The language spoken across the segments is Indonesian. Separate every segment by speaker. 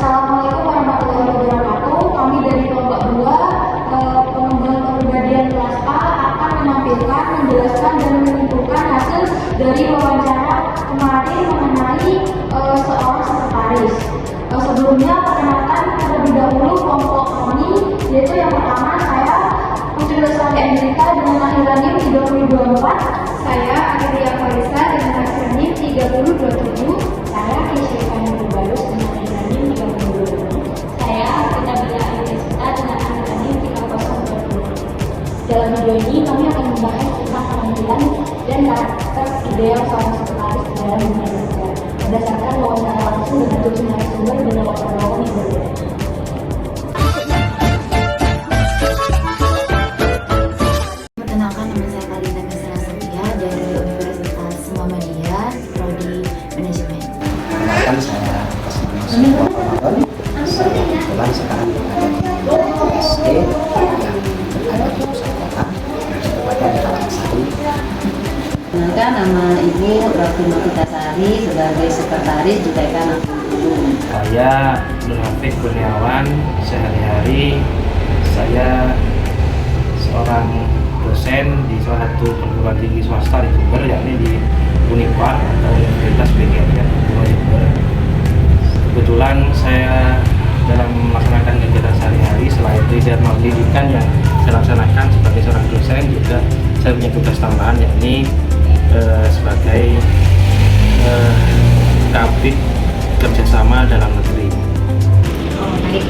Speaker 1: Assalamualaikum warahmatullahi wabarakatuh. Kami dari kelompok 2 pengembangan kepribadian kelas A akan menampilkan, menjelaskan dan menyimpulkan hasil dari wawancara kemarin mengenai seorang sekretaris. Sebelumnya perkenalkan terlebih dahulu kelompok kami, yaitu yang pertama saya Putri Lestari Andrika dengan lahiran NIM 3024.
Speaker 2: Saya Amelia Farisa dengan lahiran NIM 3027.
Speaker 1: Saya Kisyaifani Barus dengan lahiran NIM 3027.
Speaker 2: Saya Kita Bila Anisita dengan lahiran NIM 3020.
Speaker 1: Dalam video ini kami akan membahas tentang penampilan dan karakter ideal seorang sekretaris dalam dunia kerja berdasarkan wawancara langsung dengan 7 narasumber dan lawan yang berbeda.
Speaker 3: Perkenalkan, nama saya Karina Mesra Sofia dari Universitas Muhammadiyah, Prodi Manajemen.
Speaker 4: Perkenalkan, saya Kasih Ramadan. Kebetulan sekarang berada di SD yang berada di pusat kota, tepatnya di Taman-Sari.
Speaker 3: Perkenalkan, nama Ibu Rofi Novitasari sebagai sekretaris di TK Nanggung.
Speaker 5: Saya Nur Hafid Kurniawan. Sehari-hari saya seorang dosen di salah satu perguruan tinggi swasta di Jember, yakni di Unipar atau Universitas BGM Jember. Kebetulan saya dalam melaksanakan kegiatan sehari-hari selain kegiatan pendidikan yang saya laksanakan sebagai seorang dosen, juga saya punya tugas tambahan yakni sebagai kabid kerjasama dalam negeri.
Speaker 2: Baik.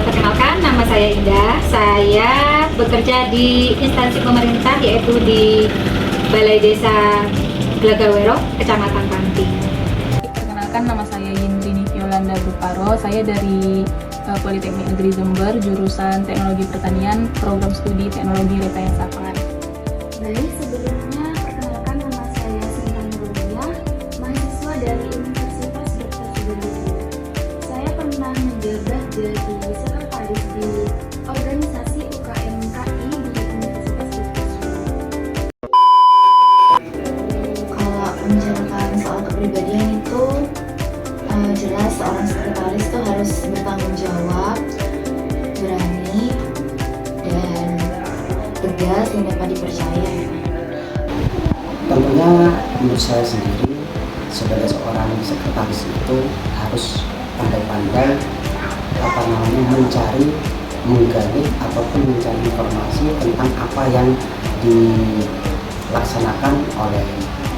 Speaker 2: Perkenalkan, nama saya Indah. Saya bekerja di instansi pemerintah, yaitu di Balai Desa Glagawero, Kecamatan Panti.
Speaker 6: Perkenalkan, nama saya Yindrini Yolanda Buparo. Saya dari Politeknik Negeri Jember, jurusan Teknologi Pertanian, program studi Teknologi Rekayasa Pangan.
Speaker 7: Baik, sebelumnya perkenalkan, nama saya Sinta Nuruliyah, mahasiswa dari Universitas Dr. Sudarjo. Saya pernah menjabat jadi sekretaris di organisasi UKM-KI di Universitas Dr. Sudarjo.
Speaker 3: Kalau membicarakan soal kepribadian itu jelas seorang sekretaris itu harus bertanggung jawab, berani, dan tegas yang dapat dipercaya.
Speaker 4: Tentunya menurut saya sendiri sebagai seorang sekretaris itu harus pandai-pandai mencari, menggali ataupun mencari informasi tentang apa yang dilaksanakan oleh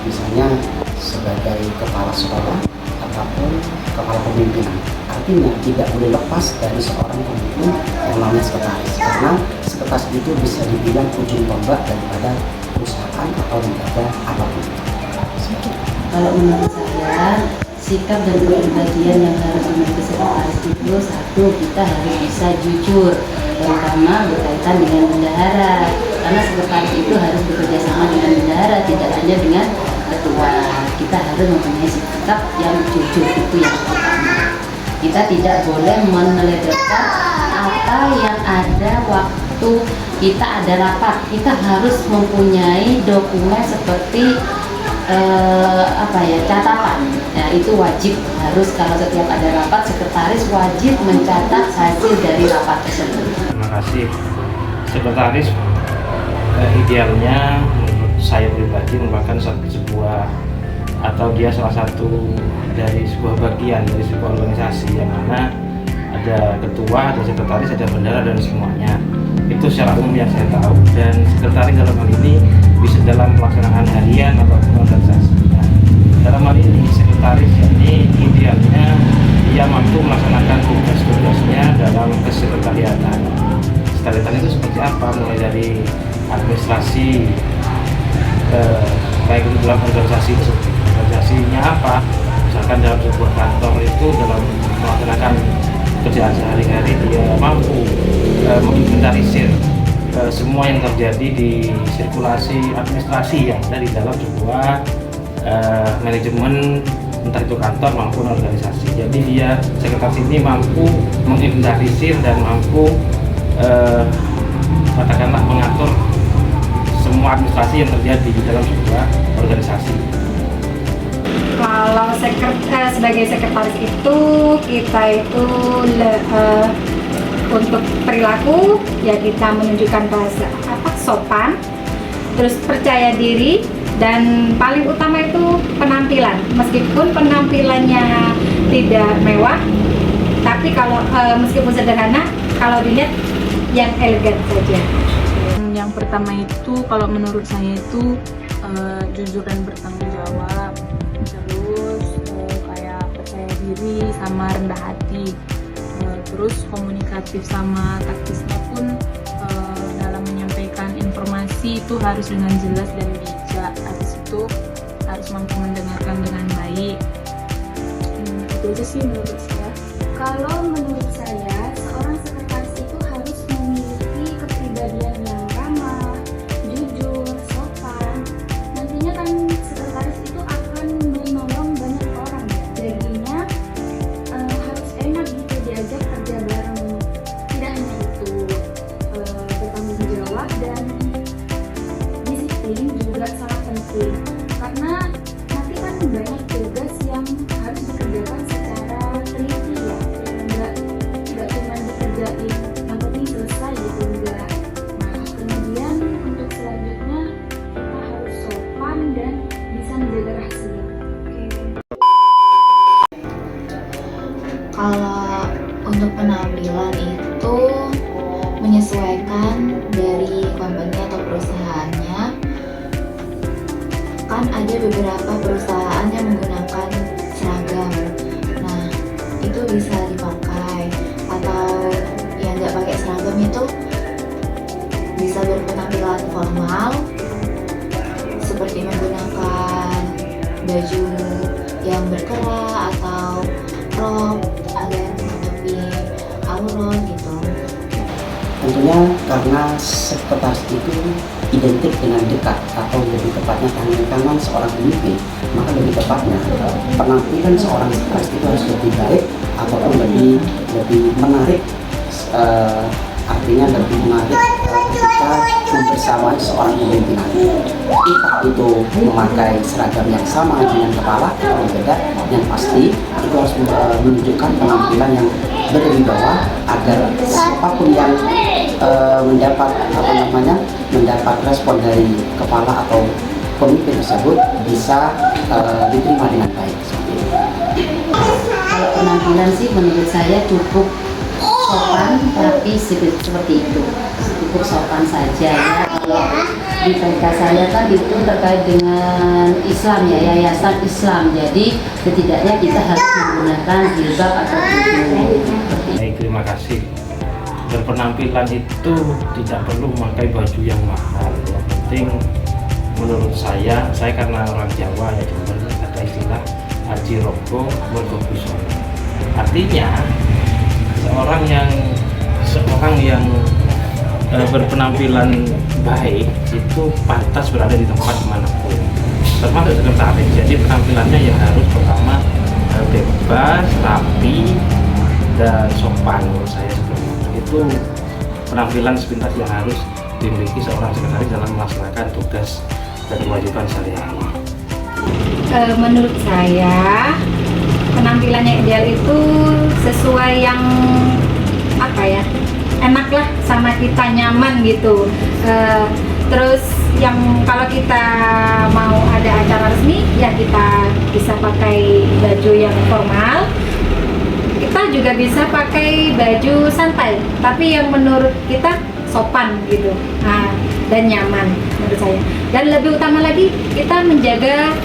Speaker 4: misalnya sebagai kepala sekolah ataupun kepala pemimpinan. Artinya tidak boleh lepas dari seorang pemimpin yang namanya sekretaris, karena sekretaris itu bisa dibilang ujung tombak daripada perusahaan atau lembaga apapun.
Speaker 3: Kalau menurut saya, sikap dan kepribadian yang harus dimiliki sekretaris itu, satu, kita harus bisa jujur, terutama berkaitan dengan bendahara, karena sekretaris itu harus bekerja sama dengan bendahara, tidak hanya dengan ketua. Kita harus mempunyai sikap yang jujur, itu yang pertama. Kita tidak boleh menyelewengkan apa yang ada waktu kita ada rapat. Kita harus mempunyai dokumen seperti catatan. Ya, itu wajib, harus kalau setiap ada rapat, sekretaris wajib mencatat hasil dari rapat tersebut.
Speaker 5: Terima kasih. Sekretaris idealnya menurut saya pribadi merupakan sebuah atau dia salah satu dari sebuah bagian dari sebuah organisasi yang mana ada ketua, ada sekretaris, ada bendahara dan semuanya. Itu secara umum yang saya tahu, dan sekretaris dalam hal ini bisa dalam pelaksanaan harian ataupun organisasinya. Dalam hal ini sekretaris ini idealnya dia mampu melaksanakan tugas-tugasnya dalam kesekretariatan. Sekretariatan itu seperti apa? Mulai dari administrasi, baik itu dalam organisasi tersebut. Organisasinya apa? Misalkan dalam sebuah kantor itu dalam melaksanakan kerjaan sehari-hari dia mampu menginventarisir semua yang terjadi di sirkulasi administrasi yang ada di dalam sebuah manajemen, entah itu kantor maupun organisasi. Jadi dia sekretaris ini mampu menginventarisir dan mampu katakanlah mengatur semua administrasi yang terjadi di dalam sebuah organisasi.
Speaker 2: Kalau
Speaker 8: Kalau sebagai sekretaris itu kita itu untuk perilaku ya kita menunjukkan rasa sopan, terus percaya diri, dan paling utama itu penampilan. Meskipun penampilannya tidak mewah, tapi kalau meskipun sederhana, kalau dilihat yang elegan saja.
Speaker 6: Yang pertama itu kalau menurut saya itu jujur dan bertanggung jawab, terus kayak percaya diri sama rendah hati, terus komunikatif sama taktisnya pun dalam menyampaikan informasi itu harus dengan jelas dan bijak. Habis itu harus mampu mendengarkan dengan baik. Itu aja sih menurut saya.
Speaker 7: Kalau menurut saya, seorang sekretaris itu harus memiliki kepribadian yang ramah, jujur, sopan. Nantinya kan sekretaris itu akan menolong banyak orang ya. Jadinya harus enak gitu diajak kerja bareng. Tidak hanya itu, bertanggung jawab dan disiplin juga sangat penting. Karena nanti kan banyak tugas yang harus dikerjakan secara teliti ya. Nggak cuma dikerjain yang penting selesai gitu, enggak. Nah, kemudian untuk selanjutnya kita harus sopan dan bisa menjaga rahasia.
Speaker 9: Kalau untuk penampilan itu menyesuaikan dari company atau perusahaannya. Kan ada beberapa perusahaan yang menggunakan seragam. Nah, itu bisa dipakai. Atau yang nggak pakai seragam itu bisa berpenampilan formal, seperti menggunakan baju yang berkerah atau rok agar menutupi aurat gitu.
Speaker 4: Tentunya karena sekretaris itu identik dengan dekat atau lebih tepatnya tangan kanan seorang pemimpin, maka lebih tepatnya penampilan seorang sekretaris itu harus lebih baik ataupun lebih menarik, artinya lebih menarik ketika membersamai seorang pimpinan. Entah itu memakai seragam yang sama dengan kepala atau berbeda, yang pasti itu harus menunjukkan penampilan yang berwibawa agar siapapun yang mendapat respon dari kepala atau pemimpin tersebut bisa diterima dengan baik.
Speaker 3: Kalau penampilan sih menurut saya cukup sopan, tapi seperti itu, cukup sopan saja ya. Kalau di PK saya kan itu terkait dengan Islam ya, yayasan Islam, jadi setidaknya kita harus menggunakan jilbab atau tudung.
Speaker 5: Baik, terima kasih. Berpenampilan itu tidak perlu memakai baju yang mahal. Yang penting menurut saya karena orang Jawa ya, Jember ada istilah haji rogo mergo busana. Artinya seorang yang berpenampilan baik itu pantas berada di tempat manapun, termasuk sekretaris. Jadi penampilannya yang harus pertama bebas, rapi, dan sopan. Menurut saya itu penampilan sepintas yang harus dimiliki seorang sekretaris dalam melaksanakan tugas dan kewajiban sehari-hari.
Speaker 8: Menurut saya penampilan yang ideal itu sesuai yang enak lah sama kita, nyaman gitu. Terus yang kalau kita mau ada acara resmi ya kita bisa pakai baju yang formal, kita juga bisa pakai baju santai tapi yang menurut kita sopan gitu, dan nyaman menurut saya. Dan lebih utama lagi kita menjaga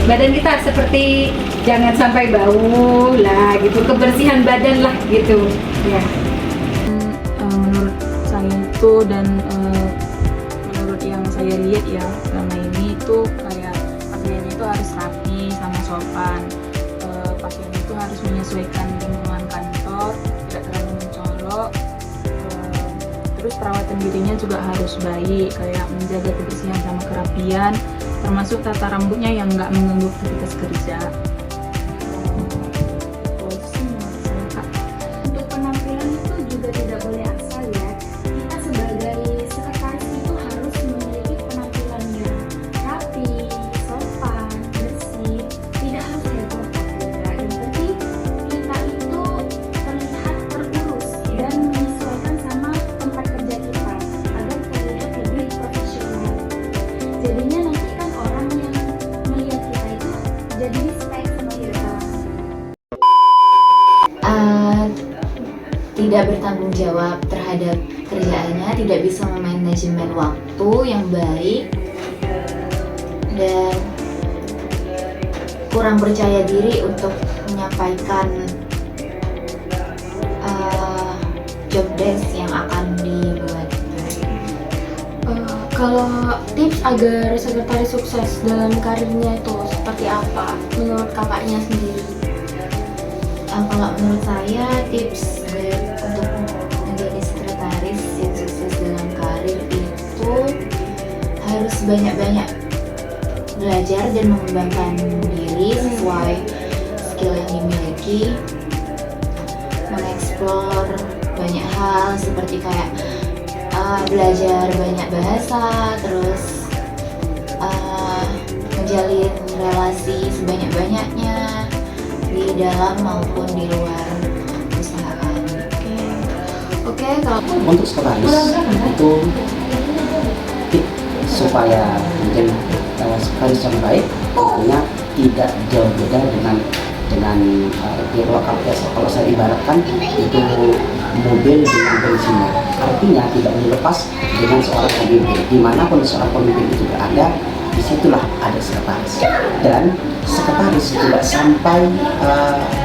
Speaker 8: badan kita, seperti jangan sampai bau lah gitu, kebersihan badan lah gitu ya.
Speaker 6: Menurut saya itu dan menurut yang saya lihat ya selama ini itu kayak pakaiannya itu harus rapi sama sopan. Pakaian itu harus menyesuaikan lingkungan kantor, tidak terlalu mencolok. Terus perawatan dirinya juga harus baik, kayak menjaga kebersihan sama kerapian, termasuk tata rambutnya yang nggak mengganggu aktivitas kerja.
Speaker 7: Untuk penampilan itu juga tidak boleh asal ya. Kita sebagai sekretaris itu harus memiliki penampilan yang rapi, sopan, dan
Speaker 9: tidak bertanggung jawab terhadap kerjaannya, tidak bisa memanajemen waktu yang baik, dan kurang percaya diri untuk menyampaikan job desk yang akan dibuat.
Speaker 7: Kalau tips agar sekretaris sukses dalam karirnya itu seperti apa menurut kakaknya sendiri?
Speaker 9: Kalau menurut saya tips untuk menjadi sekretaris yang sukses dalam karir itu harus banyak-banyak belajar dan mengembangkan diri sesuai skill yang dimiliki, mengeksplor banyak hal seperti kayak belajar banyak bahasa, terus menjalin relasi sebanyak-banyaknya di dalam maupun di luar perusahaan.
Speaker 7: Oke, kalau
Speaker 4: Untuk sekretaris itu tips supaya menjadi sekretaris yang baik tentunya tidak jauh beda dengan di kalau saya ibaratkan itu mobil dengan bensinnya, artinya tidak boleh lepas dengan seorang pemimpin. Dimanapun seorang pemimpin itu berada, disitulah ada sekretaris, dan sekretaris tidak sampai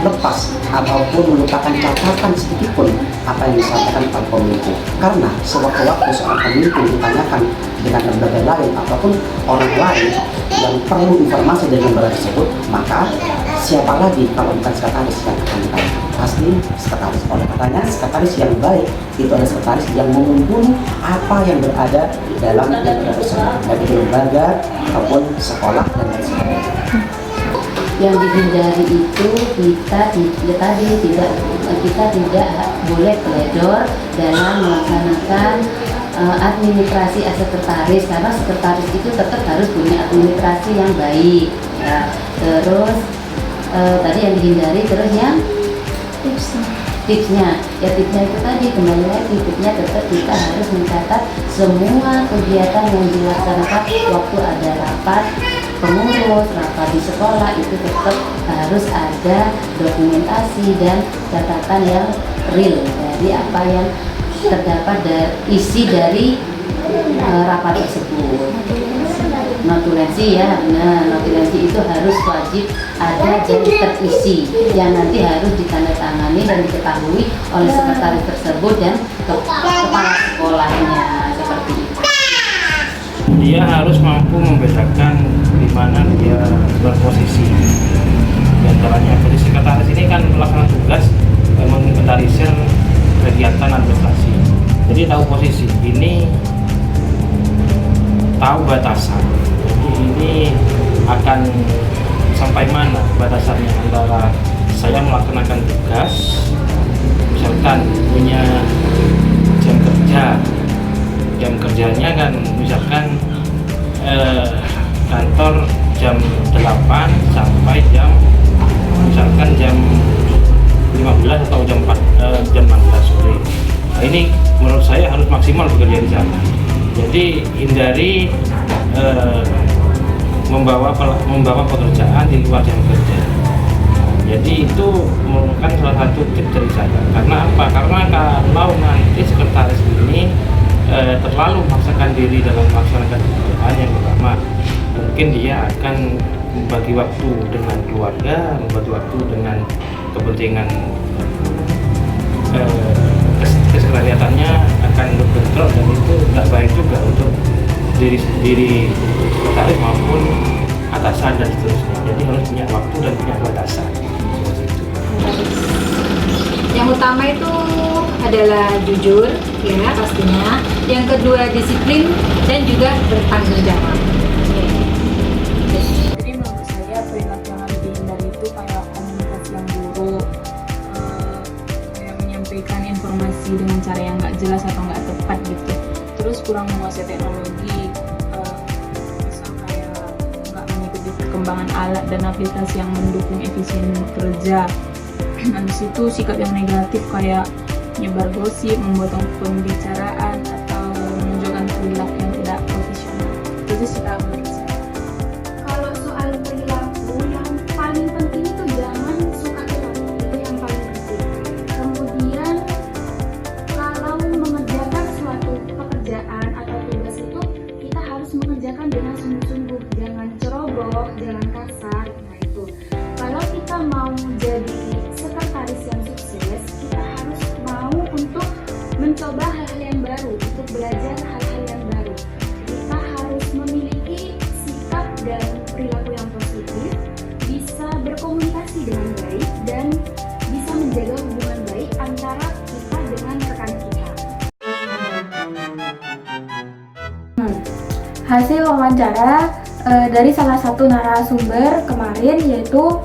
Speaker 4: lepas ataupun melupakan catatan sedikit pun apa yang disampaikan oleh pemimpin, karena sewaktu-waktu seorang pemimpin ditanyakan dengan lembaga lain ataupun orang lain yang perlu informasi dari lembaga tersebut, maka siapa lagi kalau bukan sekretaris yang akan ditanya? Pasti sekretaris. Oleh katanya sekretaris yang baik itu adalah sekretaris yang mengumpuli apa yang berada di dalam lembaga tersebut, baik itu lembaga ataupun sekolah dan lain sebagainya.
Speaker 3: Yang dihindari itu kita tidak boleh teledor dalam melaksanakan administrasi sekretaris, karena sekretaris itu tetap harus punya administrasi yang baik ya. Terus tadi yang dihindari, terus yang tipsnya itu tadi, kembali lagi tipsnya tetap kita harus mencatat semua kegiatan yang dilaksanakan waktu ada rapat pengurus, rapat di sekolah, itu tetap harus ada dokumentasi dan catatan yang real dari apa yang terdapat isi dari rapat tersebut. Notulensi ya, notulensi itu harus wajib ada dan terisi, yang nanti harus ditandatangani dan diketahui oleh sekretaris tersebut dan kepala sekolahnya, seperti itu.
Speaker 5: Dia harus mampu membedakan di mana dia berposisi. Di antaranya posisi sekretaris ini kan melaksanakan tugas menginventarisir kegiatan administrasi. Jadi tahu posisi ini, tahu batasan. Jadi ini akan sampai mana batasannya antara saya melaksanakan tugas, misalkan punya jam kerjanya kan misalkan kantor jam 8 sampai misalkan jam 15 atau jam 16 sore. Nah, ini menurut saya harus maksimal bekerja di sana. Jadi hindari membawa pekerjaan di luar jam kerja. Jadi itu merupakan salah satu tips dari saya. Karena apa? Karena kalau nanti sekretaris ini terlalu memaksakan diri dalam melaksanakan pekerjaan, yang pertama mungkin dia akan membagi waktu dengan keluarga, membagi waktu dengan kepentingan kesekretariatannya akan berbentrok, dan itu tidak baik juga untuk diri sekretaris maupun atasan dan seterusnya. Jadi harus punya waktu dan punya batasan.
Speaker 8: Yang utama itu adalah jujur, ya pastinya. Yang kedua disiplin dan juga bertanggung jawab.
Speaker 6: Jadi menurut saya perilaku yang harus dihindari itu kayak komunikasi yang buruk, kayak menyampaikan informasi dengan cara yang nggak jelas atau nggak tepat gitu. Terus kurang menguasai teknologi, misal kayak nggak mengikuti perkembangan alat dan aplikasi yang mendukung efisien kerja. Habis itu sikap yang negatif kayak nyebar gosip, memotong pembicaraan, atau menunjukkan perilaku yang tidak profesional. Itu sih kalau menurut saya.
Speaker 7: Kalau soal perilaku, yang paling penting itu jangan suka keras, itu yang paling penting. Kemudian wawancara dari salah satu narasumber kemarin, yaitu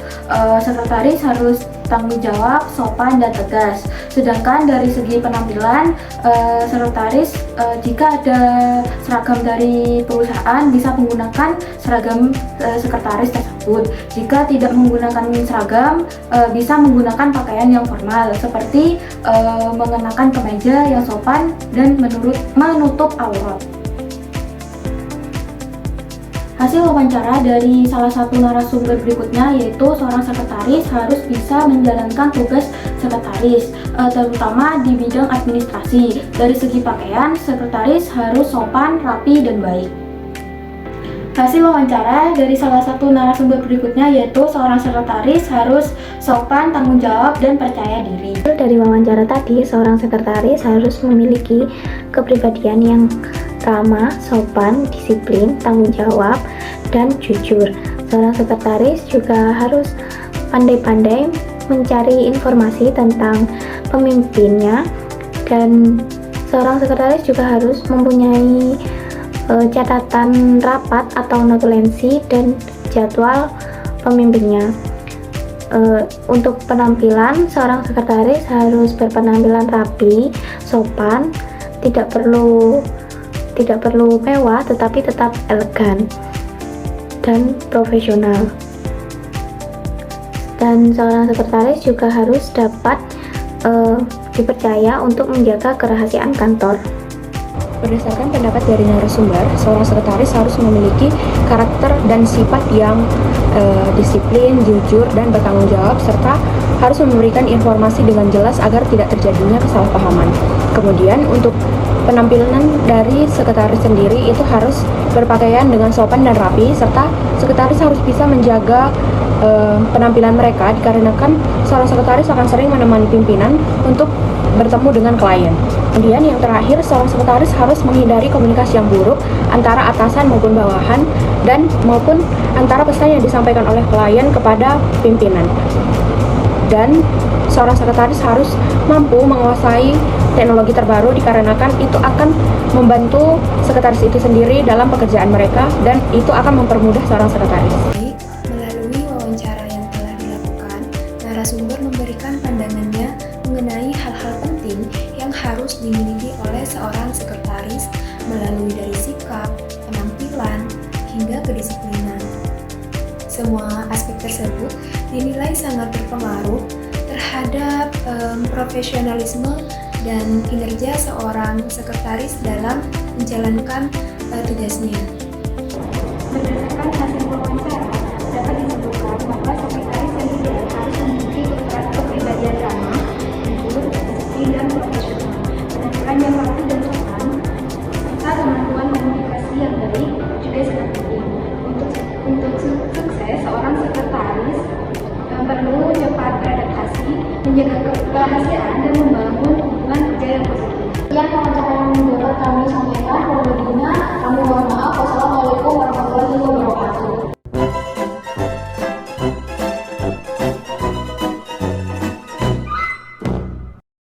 Speaker 7: sekretaris harus tanggung jawab, sopan, dan tegas. Sedangkan dari segi penampilan, sekretaris jika ada seragam dari perusahaan bisa menggunakan seragam sekretaris tersebut. Jika tidak menggunakan seragam, bisa menggunakan pakaian yang formal seperti mengenakan kemeja yang sopan dan menutup aurat. Hasil wawancara dari salah satu narasumber berikutnya, yaitu seorang sekretaris harus bisa menjalankan tugas sekretaris, terutama di bidang administrasi. Dari segi pakaian, sekretaris harus sopan, rapi, dan baik. Hasil wawancara dari salah satu narasumber berikutnya, yaitu seorang sekretaris harus sopan, tanggung jawab, dan percaya diri.
Speaker 10: Dari wawancara tadi, seorang sekretaris harus memiliki kepribadian yang ramah, sopan, disiplin, tanggung jawab, dan jujur. Seorang sekretaris juga harus pandai-pandai mencari informasi tentang pemimpinnya, dan seorang sekretaris juga harus mempunyai catatan rapat atau notulensi dan jadwal pemimpinnya. Untuk penampilan, seorang sekretaris harus berpenampilan rapi, sopan, tidak perlu mewah, tetapi tetap elegan dan profesional. Dan seorang sekretaris juga harus dapat dipercaya untuk menjaga kerahasiaan kantor.
Speaker 11: Berdasarkan pendapat dari narasumber, seorang sekretaris harus memiliki karakter dan sifat yang disiplin, jujur, dan bertanggung jawab, serta harus memberikan informasi dengan jelas agar tidak terjadinya kesalahpahaman. Kemudian untuk penampilan dari sekretaris sendiri itu harus berpakaian dengan sopan dan rapi, serta sekretaris harus bisa menjaga penampilan mereka, dikarenakan seorang sekretaris akan sering menemani pimpinan untuk bertemu dengan klien. Kemudian yang terakhir, seorang sekretaris harus menghindari komunikasi yang buruk antara atasan maupun bawahan dan maupun antara pesan yang disampaikan oleh klien kepada pimpinan. Dan seorang sekretaris harus mampu menguasai teknologi terbaru, dikarenakan itu akan membantu sekretaris itu sendiri dalam pekerjaan mereka dan itu akan mempermudah seorang sekretaris.
Speaker 12: Melalui wawancara yang telah dilakukan, narasumber memberikan pandangannya mengenai hal-hal penting yang harus dimiliki oleh seorang sekretaris melalui dari sikap, penampilan, hingga kedisiplinan. Semua aspek tersebut dinilai sangat berpengaruh terhadap profesionalisme dan kinerja seorang sekretaris dalam menjalankan tugasnya.
Speaker 7: Berdasarkan hasil wawancara, dapat disebutkan bahwa sekretaris yang ideal harus memiliki kepribadian ramah, jujur, disiplin, dan profesional, penampilan yang rapi dan sopan, serta kemampuan komunikasi yang baik juga sangat penting. Untuk sukses, seorang sekretaris perlu cepat beradaptasi, menjaga kerahasiaan, dan membangun hubungan kerja yang positif. Sekian wawancara yang dapat kami sampaikan. Kami mohon maaf. Wassalamualaikum warahmatullahi wabarakatuh.